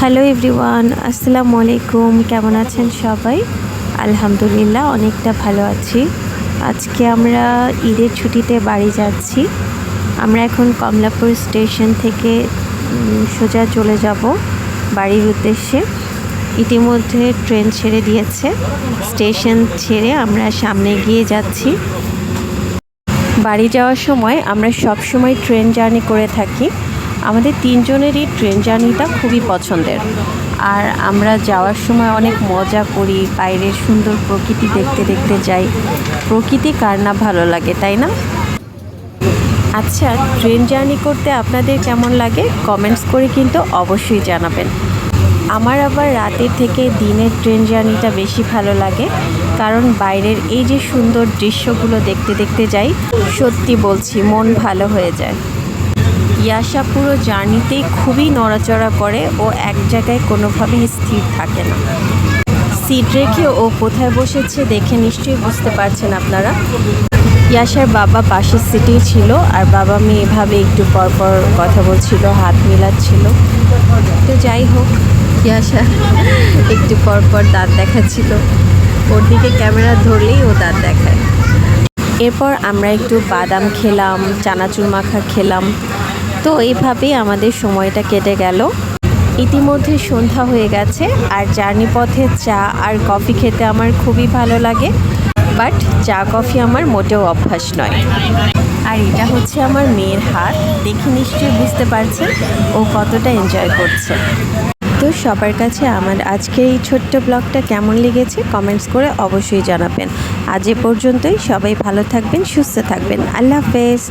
Hello everyone, আসসালামু আলাইকুম। কেমন আছেন সবাই? আলহামদুলিল্লাহ অনেকটা ভালো আছি। আজকে আমরা ঈদের ছুটিতে বাড়ি যাচ্ছি। আমরা এখন কমলাপুর স্টেশন থেকে সোজা চলে যাব বাড়ির উদ্দেশ্যে। ইতিমধ্যে ট্রেন ছেড়ে দিয়েছে। স্টেশন ছেড়ে আমরা সামনে গিয়ে যাচ্ছি। বাড়ি যাওয়ার সময় আমরা সব সময় ট্রেন জার্নি করে থাকি। আমাদের তিনজনেরই ট্রেন জার্নিটা খুবই পছন্দের। আর আমরা যাওয়ার সময় অনেক মজা করি, বাইরের সুন্দর প্রকৃতি দেখতে দেখতে যাই। প্রকৃতি কার না ভালো লাগে, তাই না? আচ্ছা, ট্রেন জার্নি করতে আপনাদের কেমন লাগে কমেন্টস করে কিন্তু অবশ্যই জানাবেন। আমার আবার রাতের থেকে দিনের ট্রেন জার্নিটা বেশি ভালো লাগে, কারণ বাইরের এই যে সুন্দর দৃশ্যগুলো দেখতে দেখতে যাই, সত্যি বলছি মন ভালো হয়ে যায়। ইয়াশা পুরো জার্নিতেই খুবই নড়াচড়া করে, ও এক জায়গায় কোনোভাবেই স্থির থাকে না। সিট রেখে ও কোথায় বসেছে দেখে নিশ্চয়ই বুঝতে পারছেন আপনারা। ইয়াশার বাবা পাশের সিটেই ছিল, আর বাবা মেয়ে এভাবে একটু পরপর কথা বলছিল, হাত মেলাচ্ছিল। তো যাই হোক, ইয়াশা একটু পরপর দাঁত দেখাচ্ছিল, ওর দিকে ক্যামেরা ধরলেই ও দাঁত দেখায়। এরপর আমরা একটু বাদাম খেলাম, চানাচুর মাখা খেলাম। তো এইভাবেই আমাদের সময়টা কেটে গেল। ইতিমধ্যে সন্ধ্যা হয়ে গেছে, আর জার্নি পথে চা আর কফি খেতে আমার খুবই ভালো লাগে, বাট চা কফি আমার মোটেও অভ্যাস নয়। আর এটা হচ্ছে আমার মেয়ের হাত, দেখে নিশ্চয়ই বুঝতে পারছেন ও কতটা এনজয় করছে। তো সবার কাছে আমার আজকের এই ছোট্ট ব্লগটা কেমন লেগেছে কমেন্টস করে অবশ্যই জানাবেন। আজ এ পর্যন্তই। সবাই ভালো থাকবেন, সুস্থ থাকবেন। আল্লাহ হাফেজ।